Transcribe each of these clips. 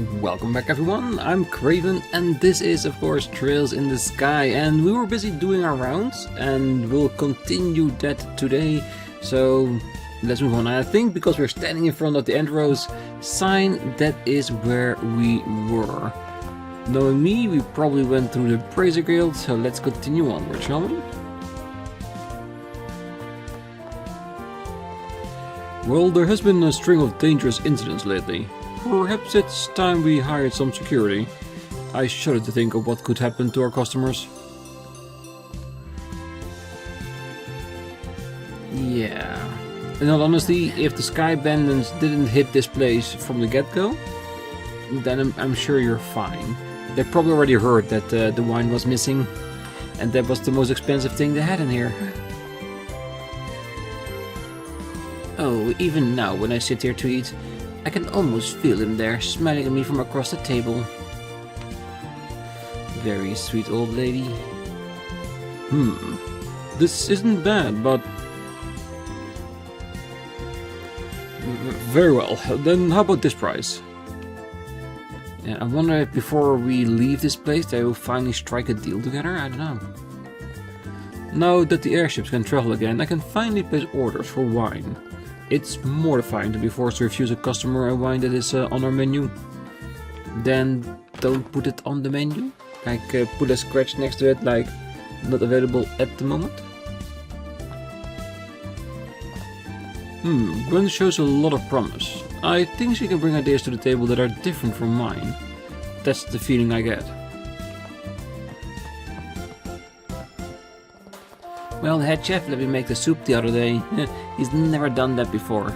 Welcome back everyone, I'm Craven and this is of course Trails in the Sky, and we were busy doing our rounds and we'll continue that today, so let's move on. I think because we're standing in front of the Andros sign, that is where we were. Knowing me, we probably went through the Praiser Guild, so let's continue onward, shall we? Well, there has been a string of dangerous incidents lately. Perhaps it's time we hired some security. I shudder to think of what could happen to our customers. Yeah. In all honesty, if the Sky Bandits didn't hit this place from the get-go, then I'm sure you're fine. They probably already heard that the wine was missing, and that was the most expensive thing they had in here. Oh, even now when I sit here to eat, I can almost feel him there, smiling at me from across the table. Very sweet old lady. This isn't bad, but... Very well, then how about this price? Yeah, I wonder if before we leave this place they will finally strike a deal together, I don't know. Now that the airships can travel again, I can finally place orders for wine. It's mortifying to be forced to refuse a customer a wine that is on our menu. Then don't put it on the menu. Like put a scratch next to it, like not available at the moment. Gwen shows a lot of promise. I think she can bring ideas to the table that are different from mine. That's the feeling I get. Well, the head chef let me make the soup the other day. He's never done that before.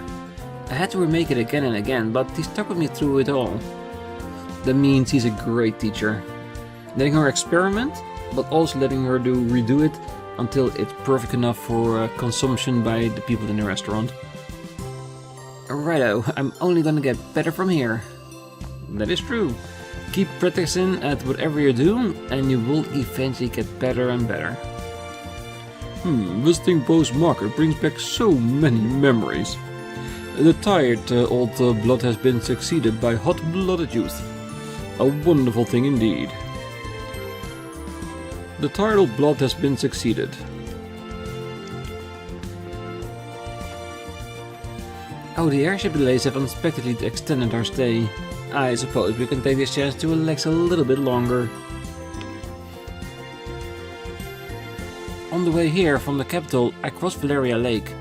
I had to remake it again and again, but he stuck with me through it all. That means he's a great teacher. Letting her experiment, but also letting her redo it until it's perfect enough for consumption by the people in the restaurant. Righto, I'm only gonna get better from here. That is true. Keep practicing at whatever you do, and you will eventually get better and better. Visiting Bo's market brings back so many memories. The tired old blood has been succeeded by hot-blooded youth. A wonderful thing indeed. The tired old blood has been succeeded. Oh, the airship delays have unexpectedly extended our stay. I suppose we can take this chance to relax a little bit longer. On the way here from the capital, I crossed Valeria Lake,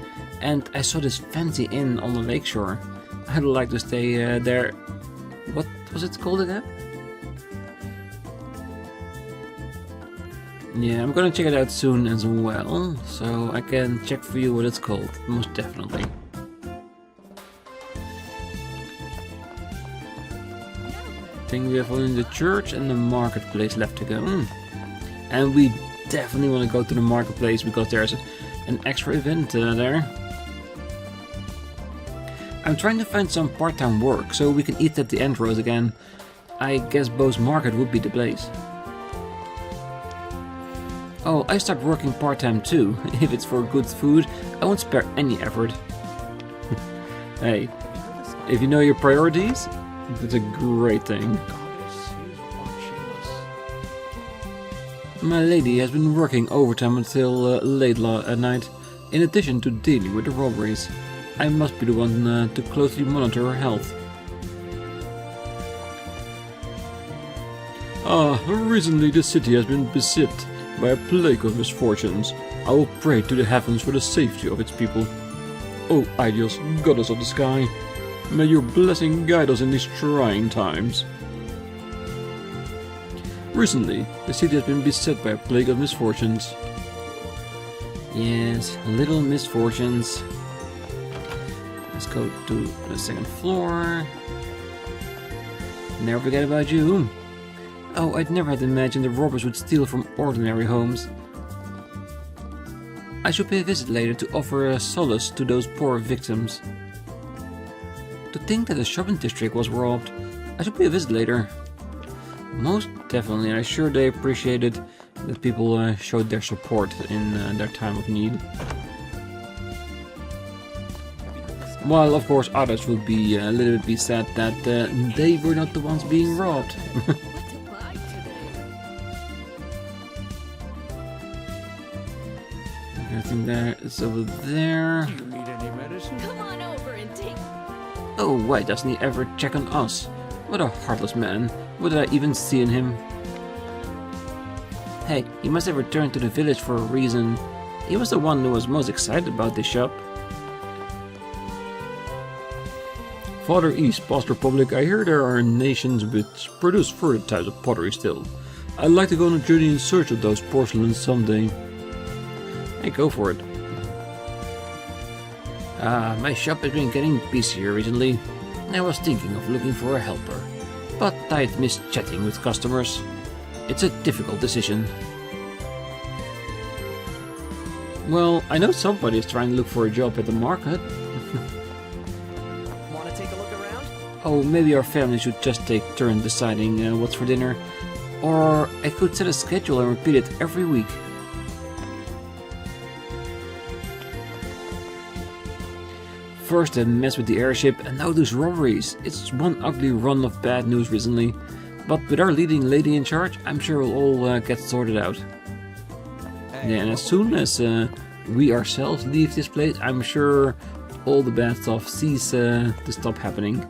and I saw this fancy inn on the lakeshore. I'd like to stay there. What was it called again? Yeah, I'm gonna check it out soon as well, so I can check for you what it's called, most definitely. I think we have only the church and the marketplace left to go. And we definitely want to go to the marketplace because there's an extra event there. I'm trying to find some part-time work so we can eat at the Andros again. I guess Bo's Market would be the place. Oh, I start working part-time too. If it's for good food, I won't spare any effort. Hey, if you know your priorities, that's a great thing. My lady has been working overtime until late at night, in addition to dealing with the robberies. I must be the one to closely monitor her health. Recently the city has been beset by a plague of misfortunes. I will pray to the heavens for the safety of its people. Oh Aidios, goddess of the sky, may your blessing guide us in these trying times. Recently, the city has been beset by a plague of misfortunes. Yes, little misfortunes. Let's go to the second floor. Never forget about you. Oh, I'd never had imagined the robbers would steal from ordinary homes. I should pay a visit later to offer a solace to those poor victims. To think that the shopping district was robbed. I should pay a visit later. Most definitely, I'm sure they appreciated that people showed their support in their time of need. While of course others would be a little bit sad that they were not the ones being robbed. Everything there is over there. Do you need any medicine? Come on over and take. Oh, why doesn't he ever check on us? What a heartless man. What did I even see in him? Hey, he must have returned to the village for a reason. He was the one who was most excited about this shop. Farther east, past Republic, I hear there are nations which produce further types of pottery still. I'd like to go on a journey in search of those porcelains someday. Hey, go for it. My shop has been getting busier recently. I was thinking of looking for a helper, but I'd miss chatting with customers. It's a difficult decision. Well, I know somebody is trying to look for a job at the market. Want to take a look around? Oh, maybe our family should just take turns deciding what's for dinner. Or I could set a schedule and repeat it every week. First a mess with the airship and now those robberies. It's one ugly run of bad news recently. But with our leading lady in charge, I'm sure we'll all get sorted out. Yeah, and as soon as we ourselves leave this place, I'm sure all the bad stuff ceases to stop happening.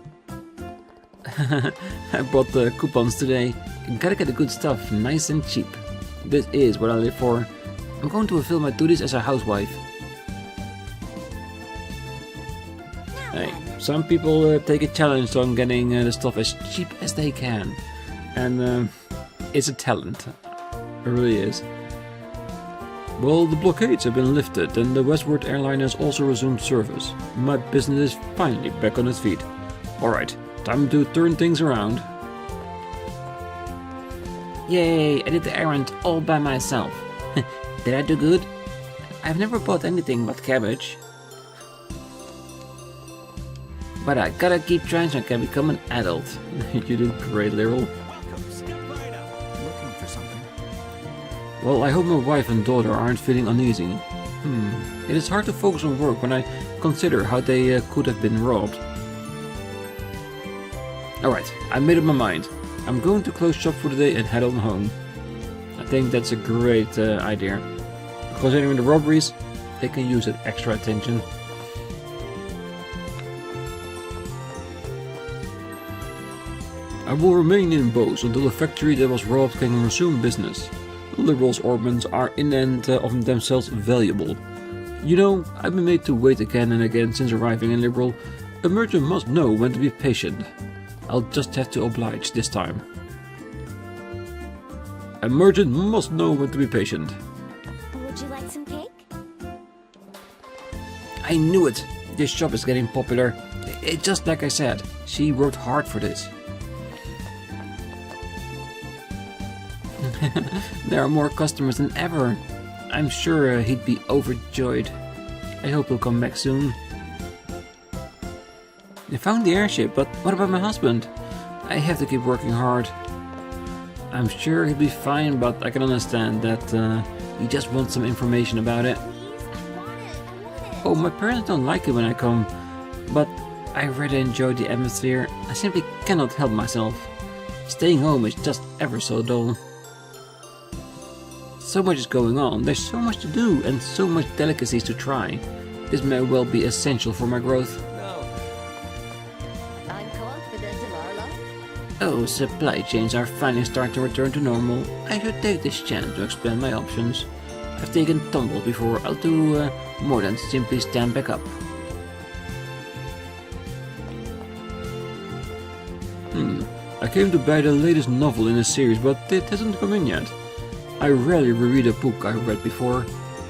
I bought the coupons today. Gotta get the good stuff, nice and cheap. This is what I live for. I'm going to fulfill my duties as a housewife. Hey, some people take a challenge on getting the stuff as cheap as they can. And it's a talent. It really is. Well, the blockades have been lifted and the westward airline has also resumed service. My business is finally back on its feet. Alright, time to turn things around. Yay, I did the errand all by myself. Did I do good? I've never bought anything but cabbage. But I gotta keep trying so I can become an adult. You did great, Lyral. Welcome. Step right up. Looking for something? Well, I hope my wife and daughter aren't feeling uneasy. It is hard to focus on work when I consider how they could have been robbed. Alright, I made up my mind. I'm going to close shop for the day and head on home. I think that's a great idea. Considering the robberies, they can use that extra attention. I will remain in Bose until the factory that was robbed can resume business. Liberals' orbments are in and of themselves valuable. You know, I've been made to wait again and again since arriving in Liberal. A merchant must know when to be patient. I'll just have to oblige this time. A merchant must know when to be patient. Would you like some cake? I knew it! This shop is getting popular. It's just like I said, she worked hard for this. There are more customers than ever. I'm sure he'd be overjoyed. I hope he'll come back soon. I found the airship, but what about my husband? I have to keep working hard. I'm sure he'll be fine, but I can understand that he just wants some information about it. Please, I want it. Oh, my parents don't like it when I come, but I really enjoy the atmosphere. I simply cannot help myself. Staying home is just ever so dull. So much is going on, there's so much to do and so much delicacies to try. This may well be essential for my growth. No. I'm confident in our luck. Oh, supply chains are finally starting to return to normal. I should take this chance to expand my options. I've taken tumbles before, I'll do more than simply stand back up. I came to buy the latest novel in the series, but it hasn't come in yet. I rarely reread a book I read before.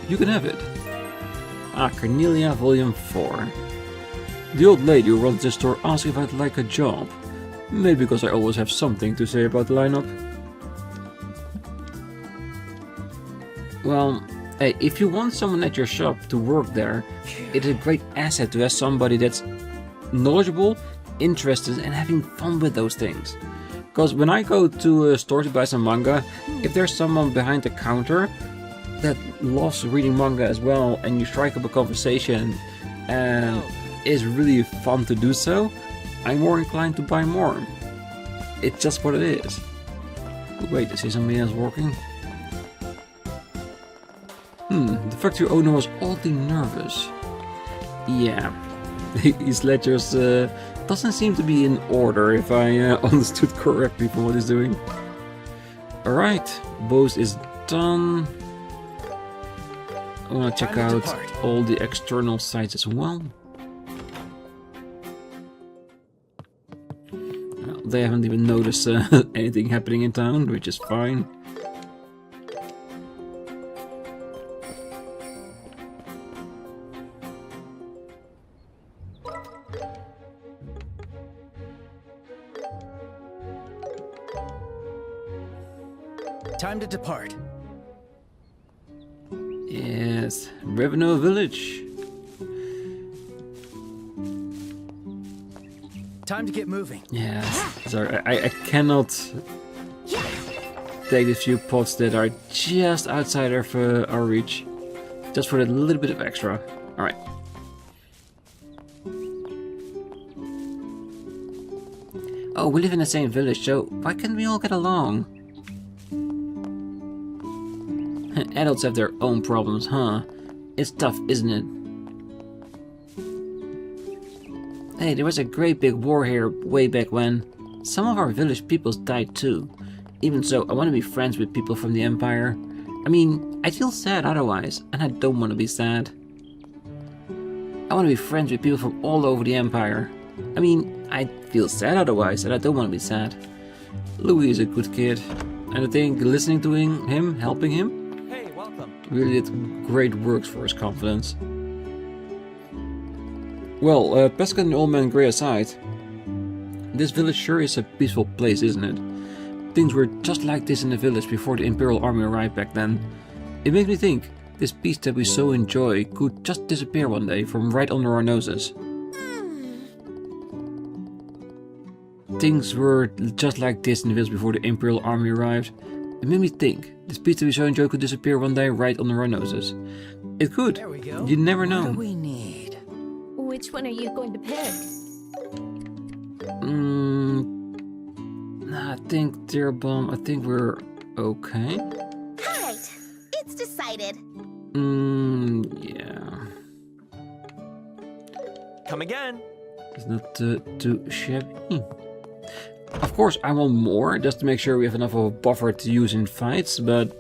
You can have it. Cornelia Volume 4. The old lady who runs this store asked if I'd like a job. Maybe because I always have something to say about the lineup. Well, hey, if you want someone at your shop to work there, it's a great asset to have somebody that's knowledgeable, interested, and having fun with those things. Because when I go to a store to buy some manga, if there's someone behind the counter that loves reading manga as well, and you strike up a conversation, and is really fun to do so, I'm more inclined to buy more. It's just what it is. Wait, I see somebody else working. The factory owner was oddly nervous. Yeah, his ledgers doesn't seem to be in order, if I understood correctly from what he's doing. Alright, Bose is done. I want to check out all the external sites as well. Well, they haven't even noticed anything happening in town, which is fine. Time to depart. Yes, Revenue Village. Time to get moving. Yes, sorry, I cannot take the few pots that are just outside of our reach. Just for a little bit of extra. Alright. Oh, we live in the same village, so why can't we all get along? Adults have their own problems, huh? It's tough, isn't it? Hey, there was a great big war here way back when. Some of our village peoples died too. Even so, I want to be friends with people from the Empire. I mean, I feel sad otherwise, and I don't want to be sad. I want to be friends with people from all over the Empire. I mean, I feel sad otherwise, and I don't want to be sad. Louis is a good kid, and I think listening to him, helping him, really did great works for his confidence. Well, Pesca and the Old Man Grey aside, this village sure is a peaceful place, isn't it? Things were just like this in the village before the Imperial Army arrived back then. It makes me think, this peace that we so enjoy could just disappear one day from right under our noses. Things were just like this in the village before the Imperial Army arrived. It made me think, this peace that we so enjoy could disappear one day right under our noses. It could. There we go. You never know. What do we need? Which one are you going to pick? I think, dear Bomb, I think we're okay. Alright, it's decided. Yeah. Come again. It's not too shabby. Of course, I want more, just to make sure we have enough of a buffer to use in fights, but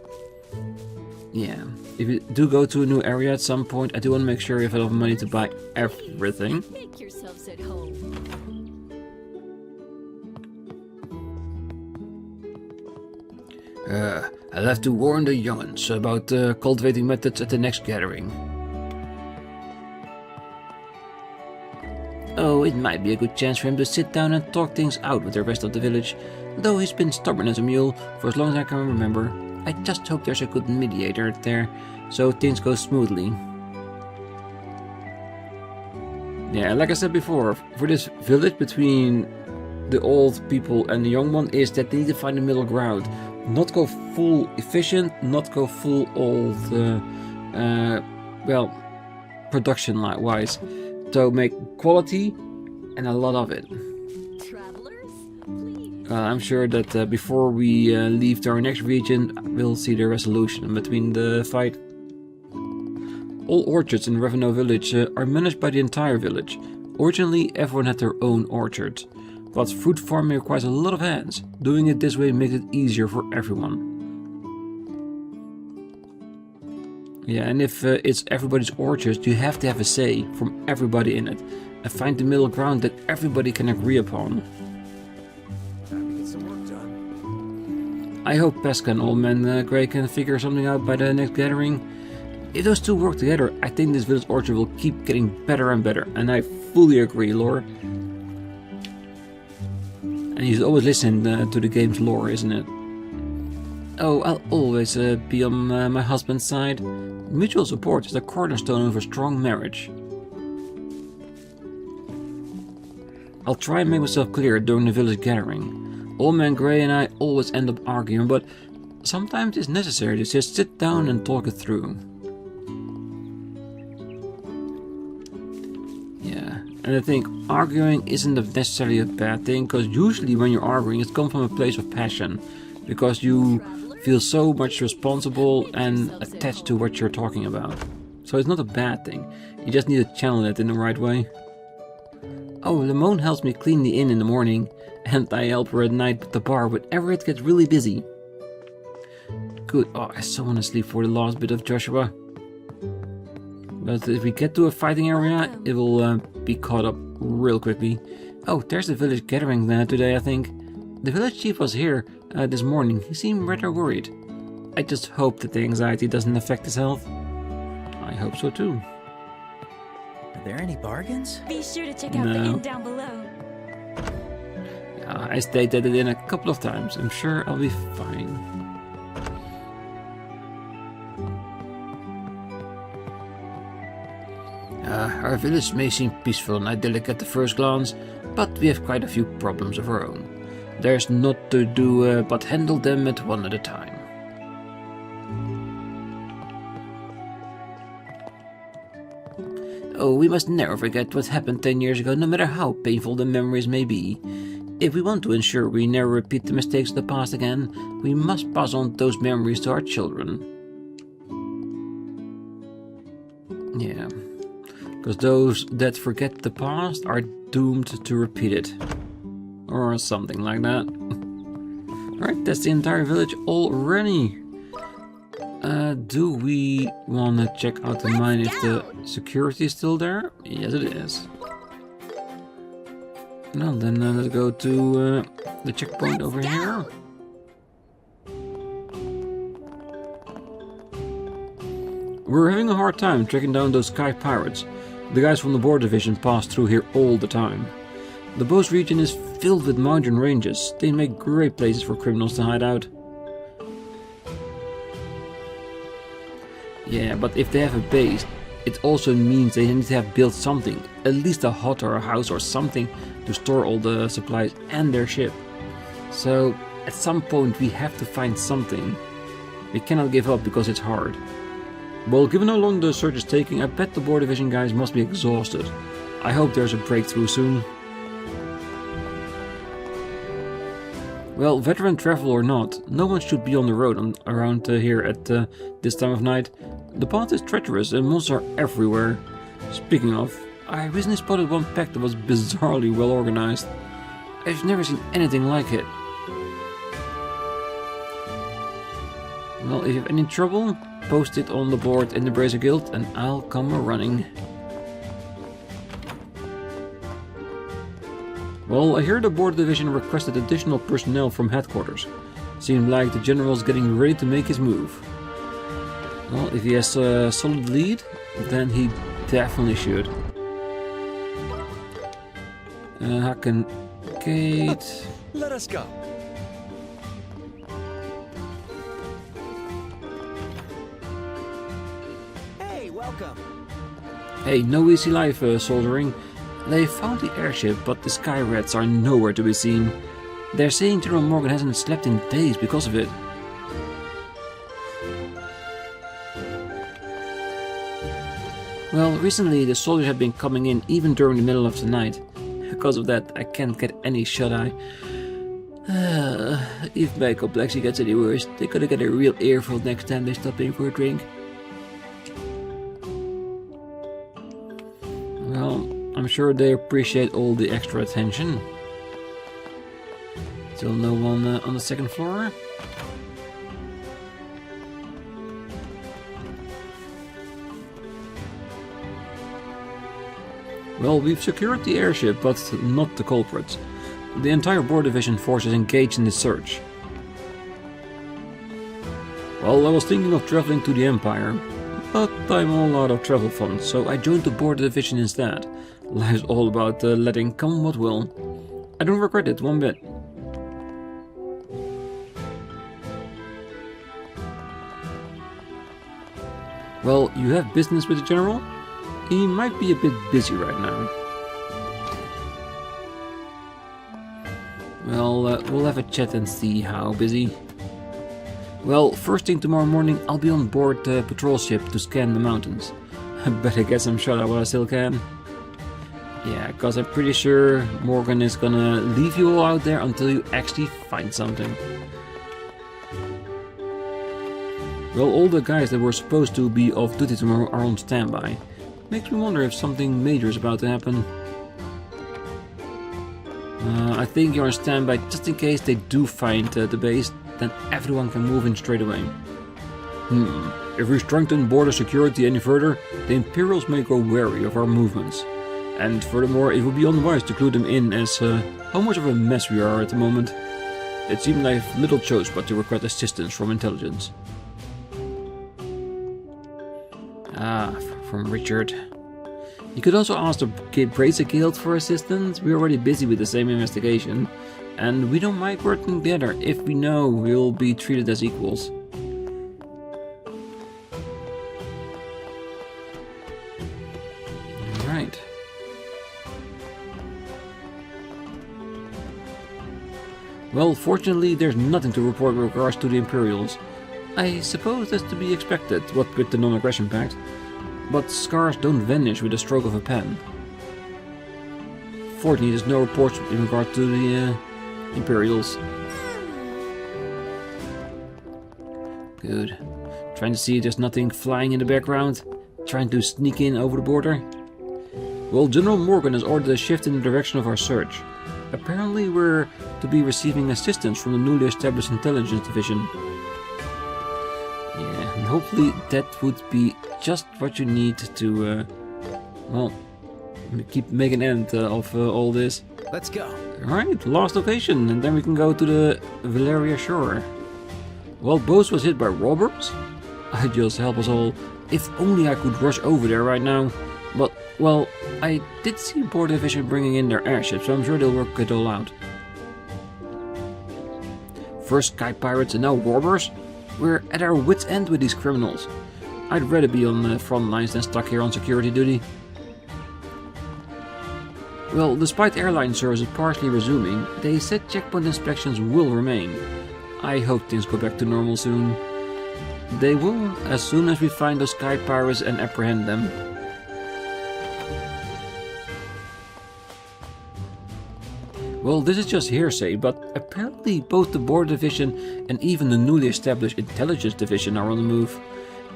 yeah. If you do go to a new area at some point, I do want to make sure we have enough money to buy everything. Make yourselves at home. I'll have to warn the young'uns about cultivating methods at the next gathering. Oh, it might be a good chance for him to sit down and talk things out with the rest of the village. Though he's been stubborn as a mule for as long as I can remember. I just hope there's a good mediator there, so things go smoothly. Yeah, like I said before, for this village between the old people and the young one is that they need to find a middle ground. Not go full efficient, not go full old, well, production-wise. So make quality and a lot of it. Travelers, please. I'm sure that before we leave to our next region, we'll see the resolution between the fight. All orchards in Revenue Village are managed by the entire village. Originally, everyone had their own orchards, but fruit farming requires a lot of hands. Doing it this way makes it easier for everyone. Yeah, and if it's everybody's orchard, you have to have a say from everybody in it, and find the middle ground that everybody can agree upon. Time to get some work done. I hope Pesca and Old Man Grey can figure something out by the next gathering. If those two work together, I think this village orchard will keep getting better and better, and I fully agree, lore. And you should always listen to the game's lore, isn't it? Oh, I'll always be on my husband's side. Mutual support is the cornerstone of a strong marriage. I'll try and make myself clear during the village gathering. Old Man Grey and I always end up arguing, but sometimes it's necessary to just sit down and talk it through. Yeah, And I think arguing isn't necessarily a bad thing, because usually when you're arguing, it comes from a place of passion, because you feel so much responsible and attached to what you're talking about. So it's not a bad thing. You just need to channel it in the right way. Oh, Limone helps me clean the inn in the morning, and I help her at night at the bar whenever it gets really busy. Good. Oh, I so want to sleep for the last bit of Joshua. But if we get to a fighting area, it will be caught up real quickly. Oh, there's the village gathering today, I think. The village chief was here this morning. He seemed rather worried. I just hope that the anxiety doesn't affect his health. I hope so too. Are there any bargains? Be sure to check out the inn down below. Yeah, I stayed at it in a couple of times. I'm sure I'll be fine. Our village may seem peaceful and idyllic at the first glance, but we have quite a few problems of our own. There's not to do but handle them one at a time. Oh, we must never forget what happened 10 years ago, no matter how painful the memories may be. If we want to ensure we never repeat the mistakes of the past again, we must pass on those memories to our children. Yeah. Because those that forget the past are doomed to repeat it. Or something like that. Alright, that's the entire village already. Do we want to check out the mine if the security is still there? Yes, it is. Now then, let's go to the checkpoint over here. We're having a hard time tracking down those Sky pirates. The guys from the Board Division pass through here all the time. The Boast region is filled with mountain ranges. They make great places for criminals to hide out. Yeah, but if they have a base, it also means they need to have built something. At least a hut or a house or something to store all the supplies and their ship. So, at some point we have to find something. We cannot give up because it's hard. Well, given how long the search is taking, I bet the Board Division guys must be exhausted. I hope there's a breakthrough soon. Well, veteran travel or not, no one should be on the road around here at this time of night. The path is treacherous and monsters are everywhere. Speaking of, I recently spotted one pack that was bizarrely well organized. I've never seen anything like it. Well, if you have any trouble, post it on the board in the Bracer Guild and I'll come a-running. Well, I hear the Board Division requested additional personnel from headquarters. Seemed like the general's getting ready to make his move. Well, if he has a solid lead, then he definitely should. Hacken Gate. Let us go. Hey, welcome. Hey, no easy life, soldiering. They found the airship, but the Sky Rats are nowhere to be seen. They're saying General Morgan hasn't slept in days because of it. Well, recently the soldiers have been coming in even during the middle of the night. Because of that, I can't get any shut-eye. If my complexity gets any worse, they're gonna get a real earful next time they stop in for a drink. Well, I'm sure they appreciate all the extra attention. Still no one on the second floor. Well, we've secured the airship, but not the culprits. The entire Board Division force is engaged in the search. Well, I was thinking of traveling to the Empire, but I'm all out of travel funds, so I joined the Board Division instead. Life's all about letting come what will. I don't regret it one bit. Well, you have business with the General? He might be a bit busy right now. Well, we'll have a chat and see how busy. Well, first thing tomorrow morning I'll be on board the patrol ship to scan the mountains. I better get some shut-eye while I still can. Yeah, because I'm pretty sure Morgan is gonna leave you all out there until you actually find something. Well, all the guys that were supposed to be off duty tomorrow are on standby. Makes me wonder if something major is about to happen. I think you're on standby just in case they do find the base, then everyone can move in straight away. If we strengthen border security any further, the Imperials may grow wary of our movements. And furthermore, it would be unwise to clue them in as how much of a mess we are at the moment. It seemed like little choice but to request assistance from intelligence. Ah, from Richard. You could also ask the Bracer Guild for assistance. We're already busy with the same investigation. And we don't mind working together if we know we'll be treated as equals. Alright. Well, fortunately there's nothing to report with regards to the Imperials. I suppose that's to be expected, what with the non-aggression pact. But scars don't vanish with a stroke of a pen. Fortunately, there's no reports in regard to the Imperials. Good. Trying to see if there's nothing flying in the background. Trying to sneak in over the border. Well, General Morgan has ordered a shift in the direction of our search. Apparently we're to be receiving assistance from the newly established intelligence division. Yeah, and hopefully that would be just what you need to, well, keep making an end of all this. Let's go. Alright, last location, and then we can go to the Valeria Shore. Well, Bose was hit by robbers? I just help us all. If only I could rush over there right now. But, well, I did see Border Division bringing in their airship, so I'm sure they'll work it all out. First Sky Pirates and now robbers? We're at our wits' end with these criminals. I'd rather be on the front lines than stuck here on security duty. Well, despite airline services partially resuming, they said checkpoint inspections will remain. I hope things go back to normal soon. They will, as soon as we find those Sky Pirates and apprehend them. Well, this is just hearsay, but apparently both the Border Division and even the newly established Intelligence Division are on the move.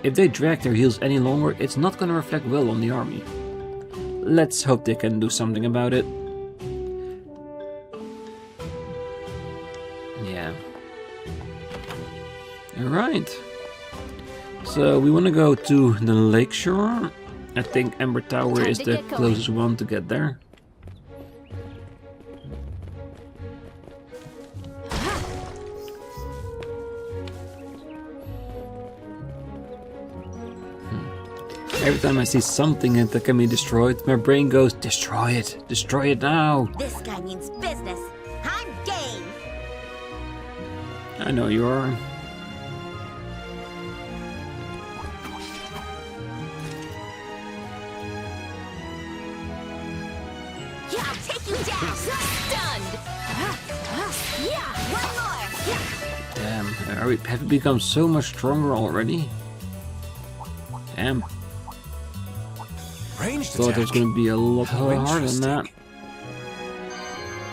If they drag their heels any longer, it's not going to reflect well on the army. Let's hope they can do something about it. Yeah. Alright. So we want to go to the lakeshore. I think Ember Tower is the closest one to get there. Every time I see something that can be destroyed, my brain goes, destroy it! Destroy it now! This guy means business. I'm game. I know you are. Yeah, I'll take you down. Stunned. Yeah, one more. Yeah. Damn, have we become so much stronger already? Damn. Ranged Thought it was going to be a lot harder than that.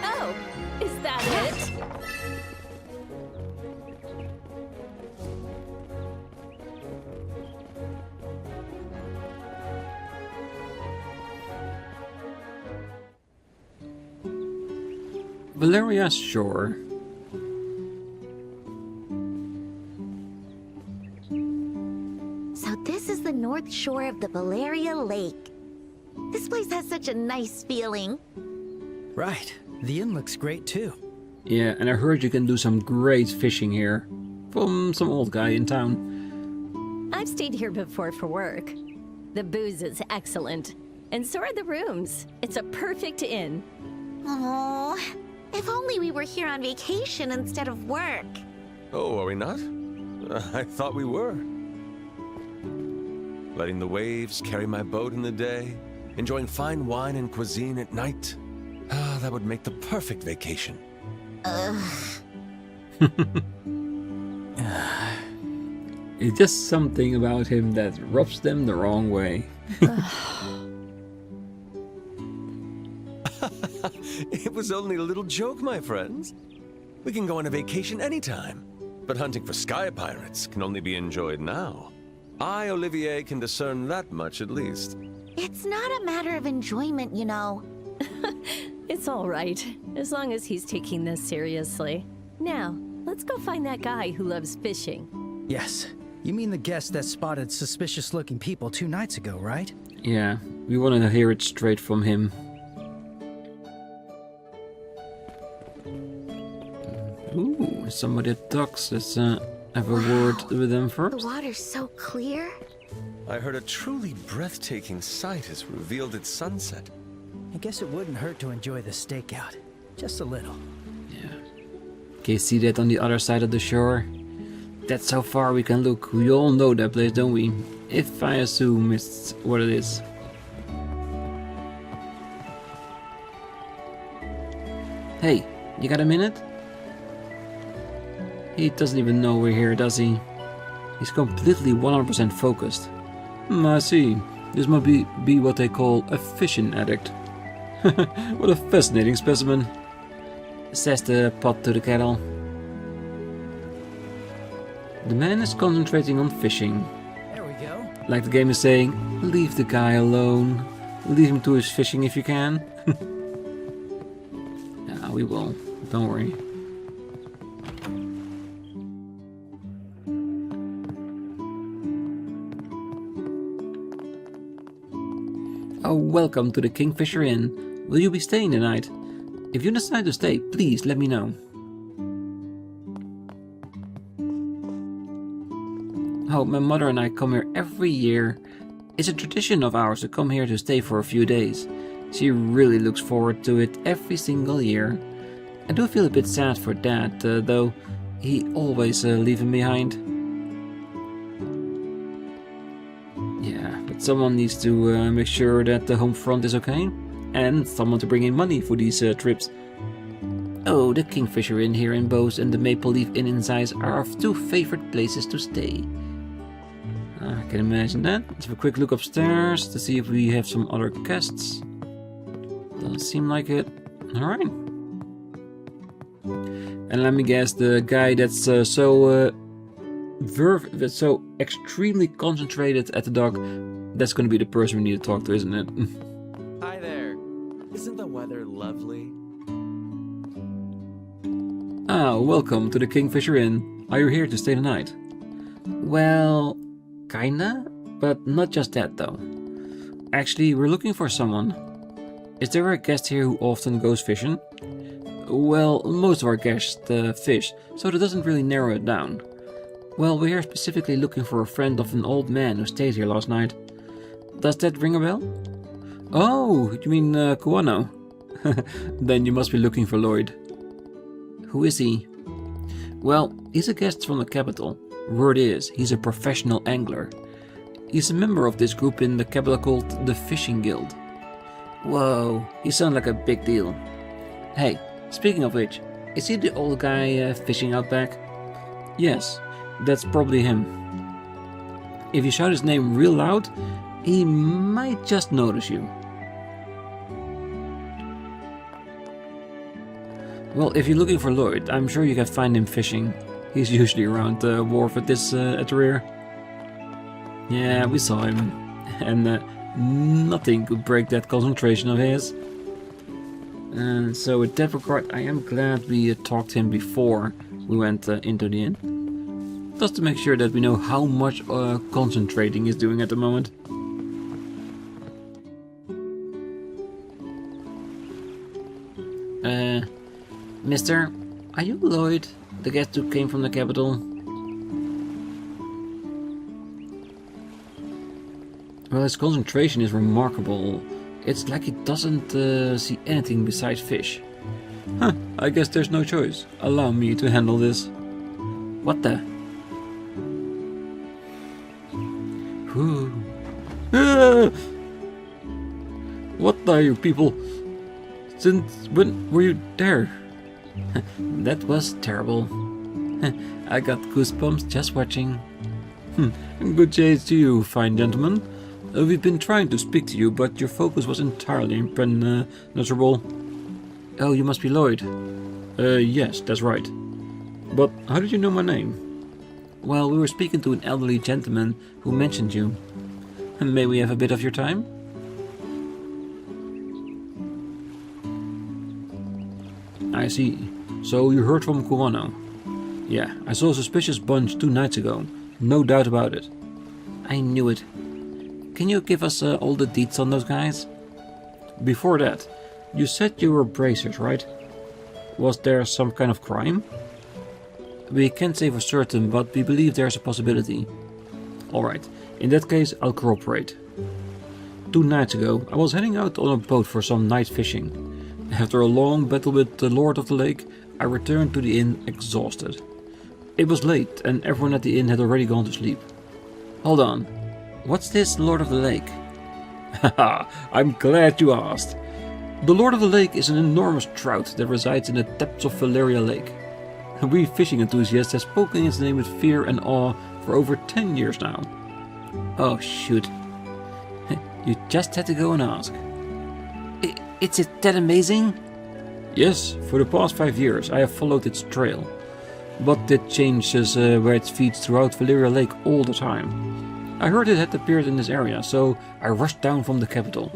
Oh, is that it? Valeria Shore. So this is the north shore of the Valeria Lake. This place has such a nice feeling. Right. The inn looks great too. Yeah, and I heard you can do some great fishing here. From some old guy in town. I've stayed here before for work. The booze is excellent, and so are the rooms. It's a perfect inn. Oh, if only we were here on vacation instead of work. Oh, are we not? I thought we were. Letting the waves carry my boat in the day, enjoying fine wine and cuisine at night. Ah, that would make the perfect vacation. It's just something about him that rubs them the wrong way. It was only a little joke, my friends. We can go on a vacation anytime. But hunting for sky pirates can only be enjoyed now. I, Olivier, can discern that much at least. It's not a matter of enjoyment, you know. It's all right, as long as he's taking this seriously. Now, let's go find that guy who loves fishing. Yes. You mean the guest that spotted suspicious-looking people 2 nights ago, right? Yeah, we want to hear it straight from him. Ooh, somebody at docks. Let's have a word with them The first. water's so clear. I heard a truly breathtaking sight has revealed its sunset. I guess it wouldn't hurt to enjoy the stakeout. Just a little. Yeah. Can you see that on the other side of the shore? That's how far we can look. We all know that place, don't we? If I assume it's what it is. Hey, you got a minute? He doesn't even know we're here, does he? He's completely 100% focused. I see. This must be what they call a fishing addict. What a fascinating specimen, says the pot to the kettle. The man is concentrating on fishing. There we go. Like the game is saying, leave the guy alone. Leave him to his fishing if you can. Yeah, we will. Don't worry. Oh, welcome to the Kingfisher Inn. Will you be staying the night? If you decide to stay, please let me know. Oh, my mother and I come here every year. It's a tradition of ours to come here to stay for a few days. She really looks forward to it every single year. I do feel a bit sad for Dad, though. He always leaves him behind. Yeah, but someone needs to make sure that the home front is okay. And someone to bring in money for these trips. Oh, the Kingfisher Inn here in Bose and the Maple Leaf Inn in Zeiss are our 2 favorite places to stay. I can imagine that. Let's have a quick look upstairs to see if we have some other guests. Doesn't seem like it. Alright. And let me guess, the guy that's so extremely concentrated at the dock, that's going to be the person we need to talk to, isn't it? Hi there. Isn't the weather lovely? Ah, welcome to the Kingfisher Inn. Are you here to stay the night? Well, kinda, but not just that though. Actually, we're looking for someone. Is there a guest here who often goes fishing? Well, most of our guests fish, so that doesn't really narrow it down. Well, we're here specifically looking for a friend of an old man who stayed here last night. Does that ring a bell? Oh, you mean Kuano? Then you must be looking for Lloyd. Who is he? Well, he's a guest from the capital. Word is, he's a professional angler. He's a member of this group in the capital called the Fishing Guild. Whoa, he sounds like a big deal. Hey, speaking of which, is he the old guy fishing out back? Yes, that's probably him. If you shout his name real loud, he might just notice you. Well, if you're looking for Lloyd, I'm sure you can find him fishing. He's usually around the wharf at the rear. Yeah, we saw him. And nothing could break that concentration of his. And so with that regard, I am glad we talked to him before we went into the inn. Just to make sure that we know how much concentrating he's doing at the moment. Mister, are you Lloyd, the guest who came from the capital? Well, his concentration is remarkable. It's like he doesn't see anything besides fish. Huh, I guess there's no choice. Allow me to handle this. What the? Whew. Ah! What are you people? Since when were you there? That was terrible. I got goosebumps just watching. Good chase to you, fine gentleman. We've been trying to speak to you, but your focus was entirely impenetrable. Oh, you must be Lloyd. Yes, that's right. But how did you know my name? Well, we were speaking to an elderly gentleman who mentioned you. May we have a bit of your time? I see. So you heard from Kuwano. Yeah, I saw a suspicious bunch 2 nights ago. No doubt about it. I knew it. Can you give us all the deets on those guys? Before that, you said you were bracers, right? Was there some kind of crime? We can't say for certain, but we believe there's a possibility. Alright, in that case I'll cooperate. 2 nights ago I was heading out on a boat for some night fishing. After a long battle with the Lord of the Lake, I returned to the inn exhausted. It was late and everyone at the inn had already gone to sleep. Hold on, what's this Lord of the Lake? Haha, I'm glad you asked. The Lord of the Lake is an enormous trout that resides in the depths of Valeria Lake. We fishing enthusiasts have spoken its name with fear and awe for over 10 years now. Oh shoot. You just had to go and ask. Is it that amazing? Yes, for the past 5 years I have followed its trail. But it changes where it feeds throughout Valeria Lake all the time. I heard it had appeared in this area, so I rushed down from the capital.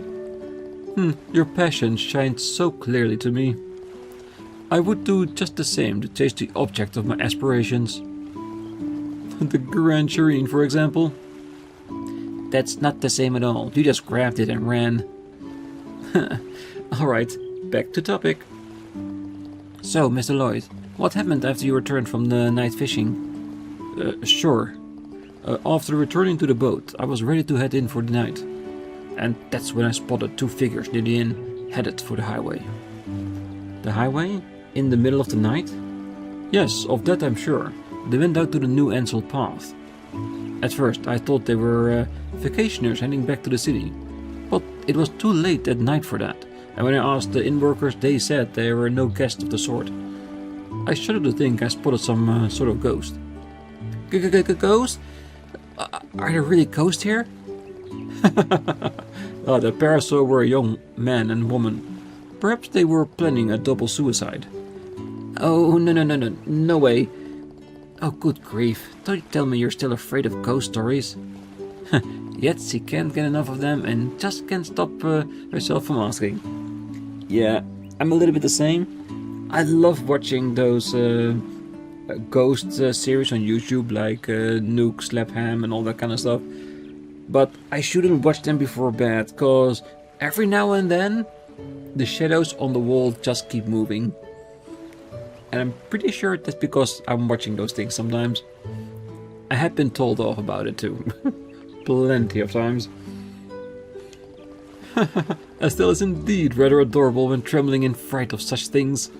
Your passion shines so clearly to me. I would do just the same to chase the object of my aspirations. The Grand Shireen, for example. That's not the same at all. You just grabbed it and ran. Alright, back to topic. So, Mr. Lloyd, what happened after you returned from the night fishing? Sure. After returning to the boat, I was ready to head in for the night. And that's when I spotted 2 figures near the inn, headed for the highway. The highway? In the middle of the night? Yes, of that I'm sure. They went out to the New Ansel path. At first I thought they were vacationers heading back to the city. But it was too late at night for that. And when I asked the inn workers, they said there were no guests of the sort. I shudder to think I spotted some sort of ghost. Ghost? Are there really ghosts here? The pair saw were a young man and woman. Perhaps they were planning a double suicide. Oh, no way. Oh, good grief. Don't you tell me you're still afraid of ghost stories? Yet she can't get enough of them and just can't stop herself from asking. Yeah, I'm a little bit the same. I love watching those ghost series on YouTube like Nuke, Slap Ham and all that kind of stuff. But I shouldn't watch them before bed, cause every now and then the shadows on the wall just keep moving. And I'm pretty sure that's because I'm watching those things sometimes. I have been told off about it too. Plenty of times. Estelle is indeed rather adorable when trembling in fright of such things.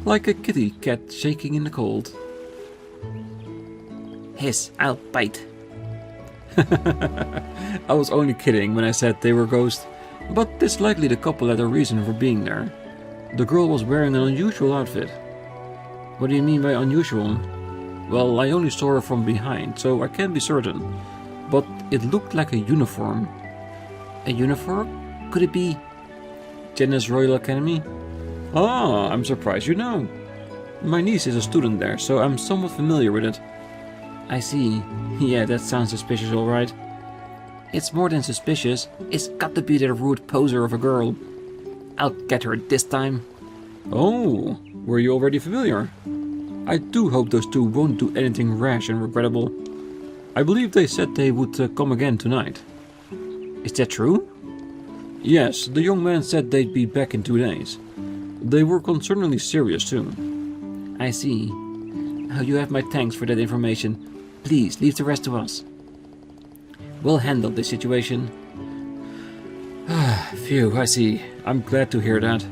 Like a kitty cat shaking in the cold. Hiss, I'll bite. I was only kidding when I said they were ghosts. But it's likely the couple had a reason for being there. The girl was wearing an unusual outfit. What do you mean by unusual? Well, I only saw her from behind, so I can't be certain. But it looked like a uniform. A uniform? Could it be Jenn's Royal Academy? Ah, I'm surprised you know. My niece is a student there, so I'm somewhat familiar with it. I see. Yeah, that sounds suspicious, alright. It's more than suspicious. It's got to be that rude poser of a girl. I'll get her this time. Oh, were you already familiar? I do hope those 2 won't do anything rash and regrettable. I believe they said they would come again tonight. Is that true? Yes, the young man said they'd be back in 2 days. They were concerningly serious too. I see. Oh, you have my thanks for that information. Please, leave the rest to us. We'll handle this situation. Phew, I see. I'm glad to hear that.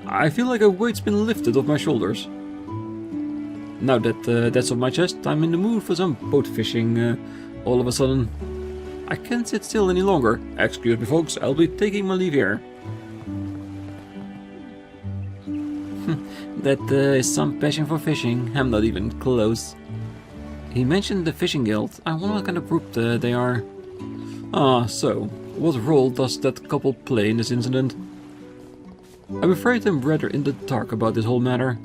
I feel like a weight's been lifted off my shoulders. Now that that's off my chest, I'm in the mood for some boat fishing all of a sudden. I can't sit still any longer. Excuse me folks, I'll be taking my leave here. That is some passion for fishing. I'm not even close. He mentioned the fishing guild. I wonder what kind of group they are. Ah, so, what role does that couple play in this incident? I'm afraid I'm rather in the dark about this whole matter.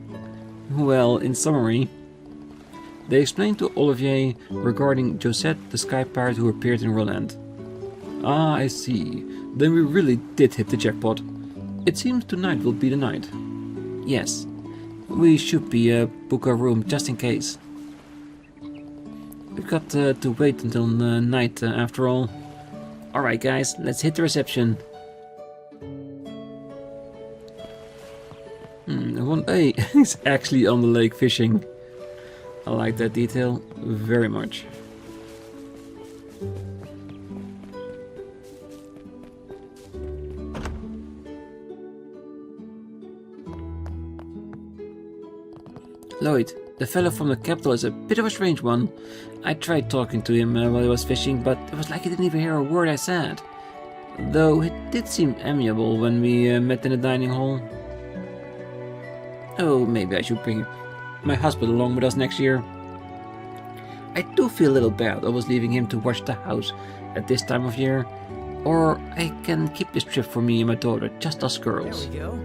Well, in summary, they explained to Olivier regarding Josette, the sky pirate who appeared in Roland. Ah, I see. Then we really did hit the jackpot. It seems tonight will be the night. Yes, we should book a room just in case. We've got to wait until night after all. Alright guys, let's hit the reception. Hey, he's actually on the lake fishing. I like that detail very much. Lloyd, the fellow from the capital is a bit of a strange one. I tried talking to him while he was fishing, but it was like he didn't even hear a word I said. Though it did seem amiable when we met in the dining hall. Oh, maybe I should bring my husband along with us next year. I do feel a little bad always leaving him to watch the house at this time of year. Or I can keep this trip for me and my daughter, just us girls. There we go.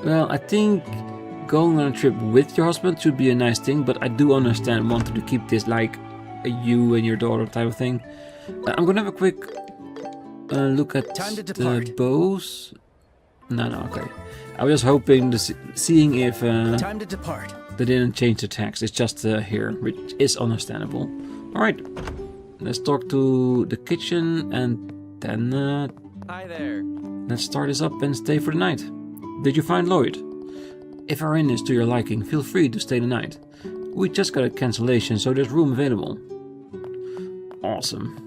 Well, I think going on a trip with your husband should be a nice thing, but I do understand wanting to keep this like a you and your daughter type of thing. I'm gonna have a quick look at the bows. No, okay. I was just hoping to seeing if Time to depart. they didn't change the text. It's just here, which is understandable. All right, let's talk to the kitchen and then Hi there. let's start this up and stay for the night. Did you find Lloyd? If our inn is to your liking, feel free to stay the night. We just got a cancellation, so there's room available. Awesome.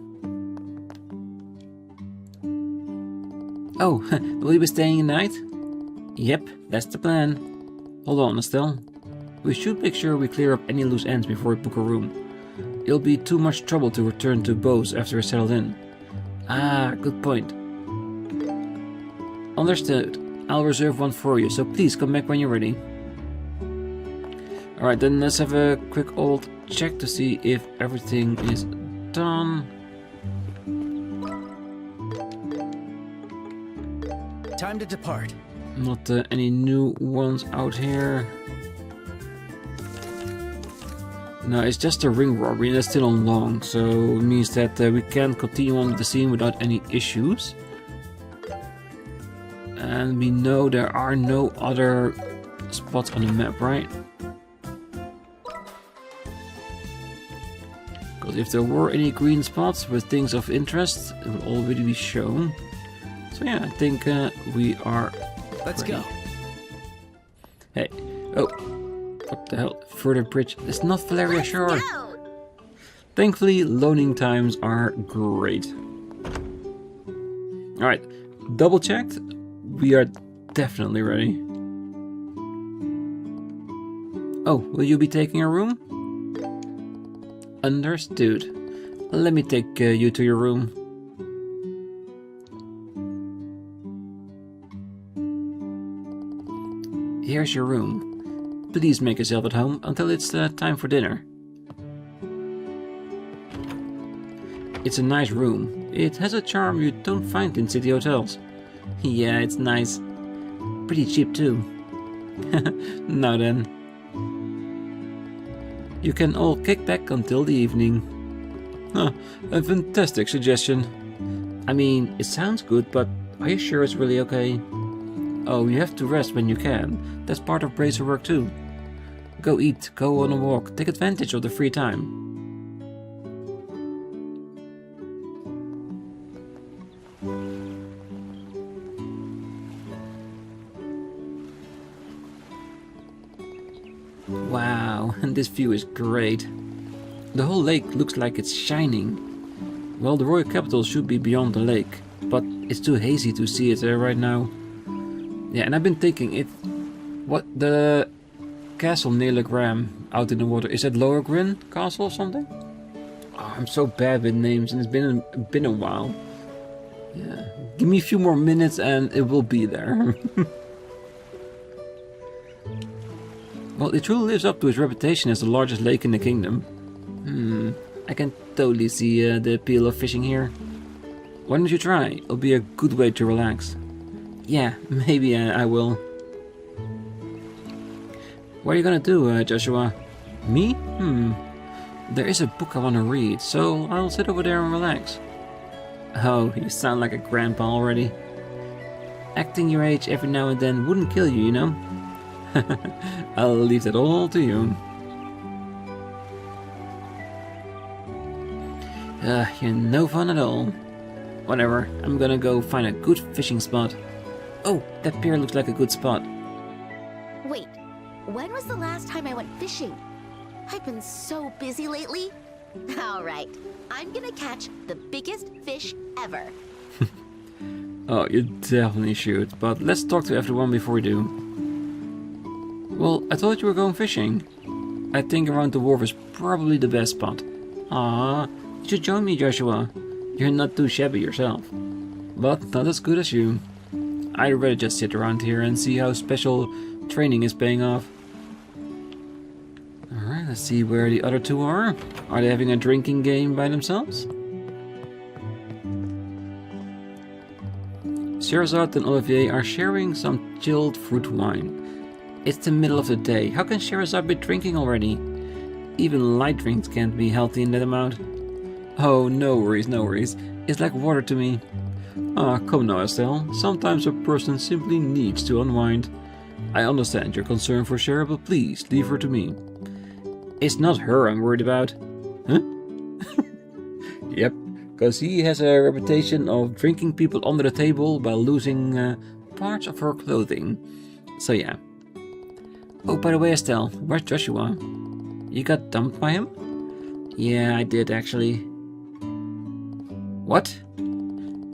Oh, will you be staying the night? Yep, that's the plan. Hold on, Estelle. We should make sure we clear up any loose ends before we book a room. It'll be too much trouble to return to Bose after we're settled in. Ah, good point. Understood. I'll reserve one for you, so please come back when you're ready. Alright, then let's have a quick old check to see if everything is done. Time to depart. Not any new ones out here. No, it's just a ring robbery and that's still on long, so it means that we can continue on with the scene without any issues. And we know there are no other spots on the map, right? Because if there were any green spots with things of interest, it would already be shown. So yeah, I think we are Let's ready. go. Hey, oh, what the hell? Further bridge. It's not Valeria Shore. Thankfully, loading times are great. Alright, double checked. We are definitely ready. Oh, will you be taking a room? Understood. Let me take you to your room. Here's your room. Please make yourself at home until it's time for dinner. It's a nice room. It has a charm you don't find in city hotels. Yeah, it's nice. Pretty cheap too. Now then. You can all kick back until the evening. Huh, a fantastic suggestion. I mean, it sounds good, but are you sure it's really okay? Oh, you have to rest when you can. That's part of bracer work too. Go eat, go on a walk, take advantage of the free time. Wow, and this view is great. The whole lake looks like it's shining. Well, the royal capital should be beyond the lake, but it's too hazy to see it right now. Yeah, and I've been thinking, what the castle near Legram out in the water, is that Lower Grin Castle or something? Oh, I'm so bad with names and it's been a while. Yeah, give me a few more minutes and it will be there. Well, it truly lives up to its reputation as the largest lake in the kingdom. I can totally see the appeal of fishing here. Why don't you try? It'll be a good way to relax. Yeah, maybe I will. What are you gonna do, Joshua? Me? There is a book I want to read, so I'll sit over there and relax. Oh, you sound like a grandpa already. Acting your age every now and then wouldn't kill you, you know? I'll leave that all to you. You're no fun at all. Whatever, I'm gonna go find a good fishing spot. Oh, that pier looks like a good spot. Wait, when was the last time I went fishing? I've been so busy lately. All right, I'm gonna catch the biggest fish ever. Oh, you definitely should, but let's talk to everyone before we do. Well, I thought you were going fishing. I think around the wharf is probably the best spot. Ah, you should join me, Joshua. You're not too shabby yourself, but not as good as you. I'd rather just sit around here and see how special training is paying off. Alright, let's see where the other two are. Are they having a drinking game by themselves? Sherazade and Olivier are sharing some chilled fruit wine. It's the middle of the day. How can Sherazade be drinking already? Even light drinks can't be healthy in that amount. Oh, no worries, no worries. It's like water to me. Ah, come now, Estelle. Sometimes a person simply needs to unwind. I understand your concern for Shera, but please leave her to me. It's not her I'm worried about. Huh? Yep, because he has a reputation of drinking people under the table by losing parts of her clothing. So yeah. Oh, by the way, Estelle, where's Joshua? You got dumped by him? Yeah, I did actually. What?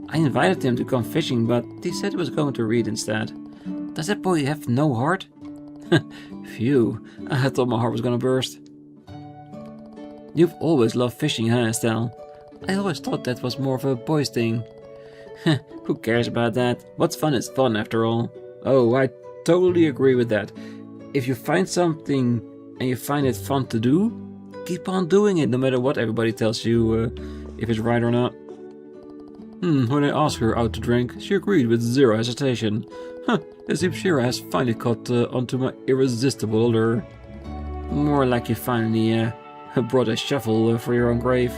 I invited him to come fishing, but he said he was going to read instead. Does that boy have no heart? Phew, I thought my heart was gonna burst. You've always loved fishing, huh, Estelle? I always thought that was more of a boy's thing. Who cares about that? What's fun is fun, after all. Oh, I totally agree with that. If you find something and you find it fun to do, keep on doing it, no matter what everybody tells you, if it's right or not. When I asked her out to drink, she agreed with zero hesitation. It seems Shera has finally caught onto my irresistible allure. More like you finally brought a shovel for your own grave.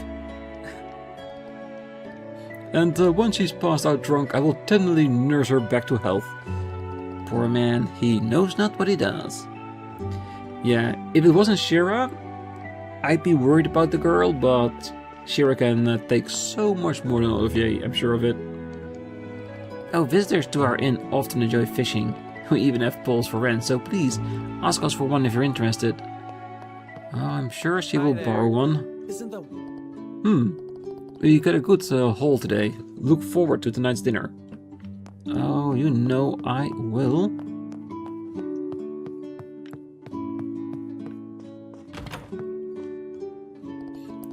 And once she's passed out drunk, I will tenderly nurse her back to health. Poor man, he knows not what he does. Yeah, if it wasn't Shera, I'd be worried about the girl, but Shera can take so much more than Olivier, I'm sure of it. Oh, visitors to our inn often enjoy fishing. We even have poles for rent, so please ask us for one if you're interested. Oh, I'm sure she will borrow one. Isn't the... We got a good haul today. Look forward to tonight's dinner. Oh, you know I will.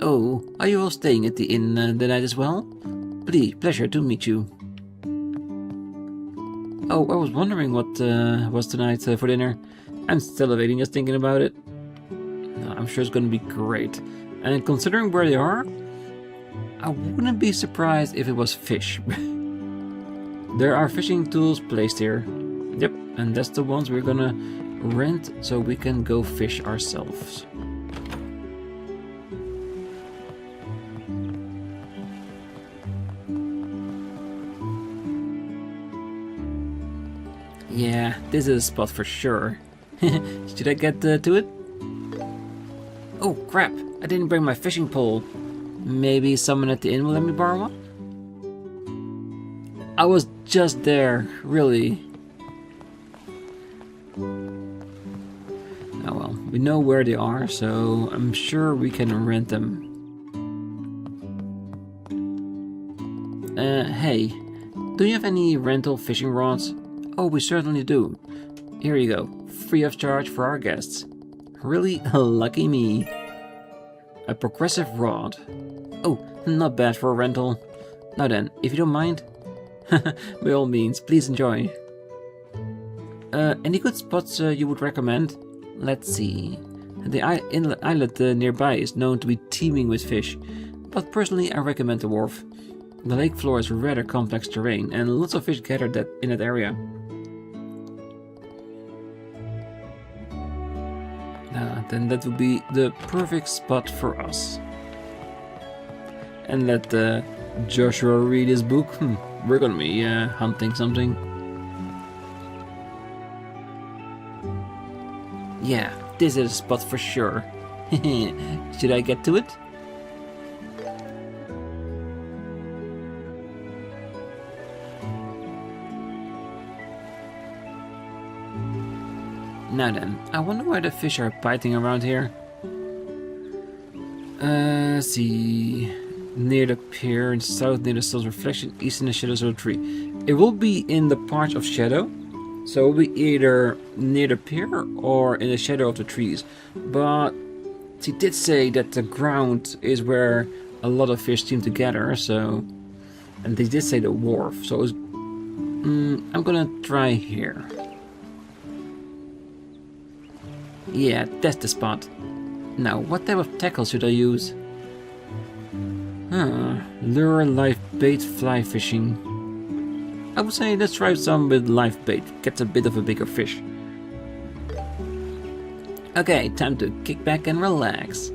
Oh, are you all staying at the inn the night as well? Pleasure to meet you. Oh, I was wondering what was tonight for dinner. I'm salivating just thinking about it. I'm sure it's going to be great. And considering where they are, I wouldn't be surprised if it was fish. There are fishing tools placed here. Yep, and that's the ones we're gonna rent so we can go fish ourselves. Yeah, this is a spot for sure. Should I get to it? Oh crap, I didn't bring my fishing pole. Maybe someone at the inn will let me borrow one? I was just there, really. Oh well, we know where they are, so I'm sure we can rent them. Hey, do you have any rental fishing rods? Oh, we certainly do. Here you go, free of charge for our guests. Really lucky me. A progressive rod. Oh, not bad for a rental. Now then, if you don't mind, by all means, please enjoy. Any good spots you would recommend? Let's see. The islet nearby is known to be teeming with fish, but personally I recommend the wharf. The lake floor is rather complex terrain, and lots of fish gather in that area. Then that would be the perfect spot for us. And let Joshua read his book. We're gonna be hunting something. Yeah, this is a spot for sure. Should I get to it? Now then, I wonder why the fish are biting around here. Let's see. Near the pier, in south near the sun's reflection, east in the shadows of the tree. It will be in the part of shadow, so it will be either near the pier or in the shadow of the trees. But she did say that the ground is where a lot of fish seem to gather, so... And they did say the wharf, so it's, I'm gonna try here. Yeah, that's the spot. Now, what type of tackle should I use? Lure, live bait, fly fishing. I would say let's try some with live bait. Gets a bit of a bigger fish. Okay, time to kick back and relax.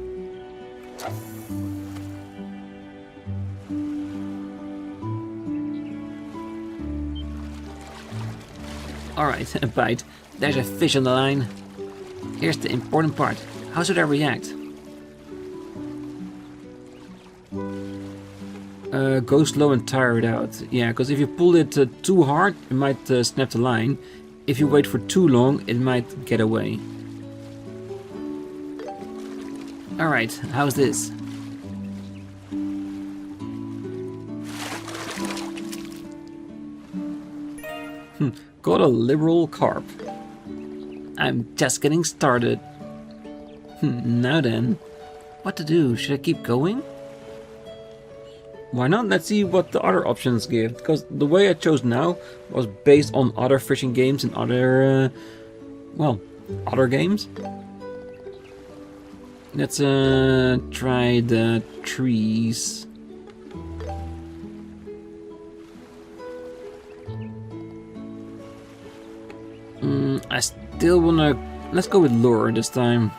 Alright, a bite. There's a fish on the line. Here's the important part. How should I react? Go slow and tire it out. Yeah, because if you pull it too hard, it might snap the line. If you wait for too long, it might get away. Alright, how's this? Got a liberal carp. I'm just getting started. Now then, what to do? Should I keep going? Why not? Let's see what the other options give. Because the way I chose now was based on other fishing games and other, other games. Let's try the trees. I still wanna... Let's go with lure this time.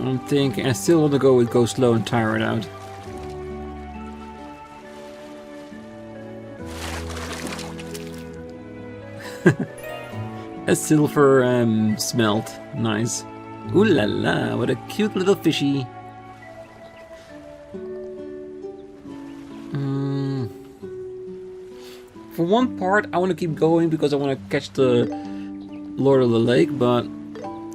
I'm thinking I still want to go with go slow and tire it out. A silver smelt. Nice. Ooh la la, what a cute little fishy. For one part, I want to keep going because I want to catch the Lord of the Lake, but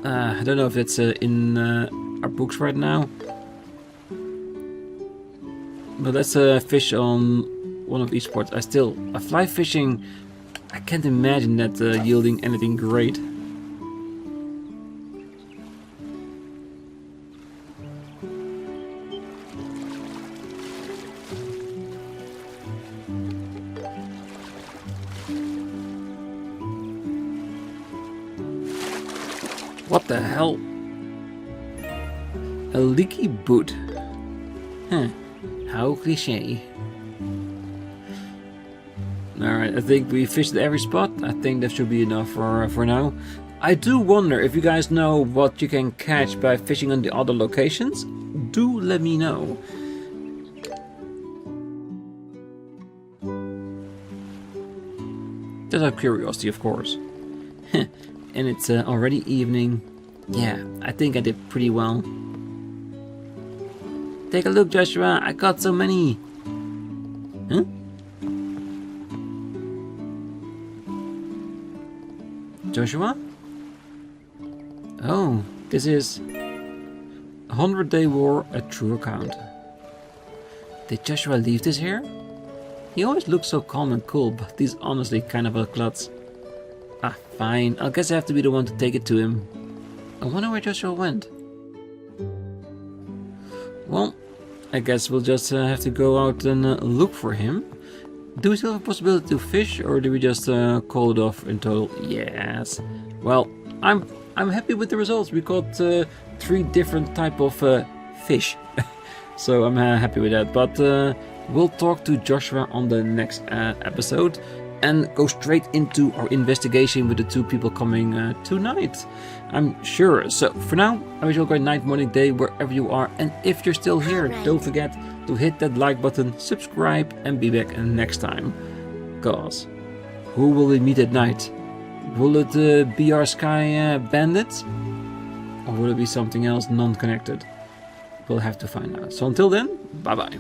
I don't know if it's in our books right now. But let's fish on one of each spots. I fly fishing, I can't imagine that yielding anything great. What the hell? A leaky boot. Huh. How cliche. Alright, I think we fished every spot. I think that should be enough for now. I do wonder if you guys know what you can catch by fishing on the other locations. Do let me know. Just out of curiosity, of course. And it's already evening. Yeah, I think I did pretty well. Take a look, Joshua. I caught so many. Huh? Joshua? Oh, this is 100-Day War, a true account. Did Joshua leave this here? He always looks so calm and cool, but he's honestly kind of a klutz. Ah, fine. I guess I have to be the one to take it to him. I wonder where Joshua went. Well, I guess we'll just have to go out and look for him. Do we still have a possibility to fish, or do we just call it off in total? Yes. Well, I'm happy with the results. We caught 3 different type of fish, so I'm happy with that. But we'll talk to Joshua on the next episode and go straight into our investigation with the 2 people coming tonight, I'm sure. So for now, I wish you all a great night, morning, day, wherever you are. And if you're still here, don't forget to hit that like button, subscribe, and be back next time. Cause who will we meet at night? Will it be our Sky bandits? Or will it be something else non-connected? We'll have to find out. So until then, bye bye.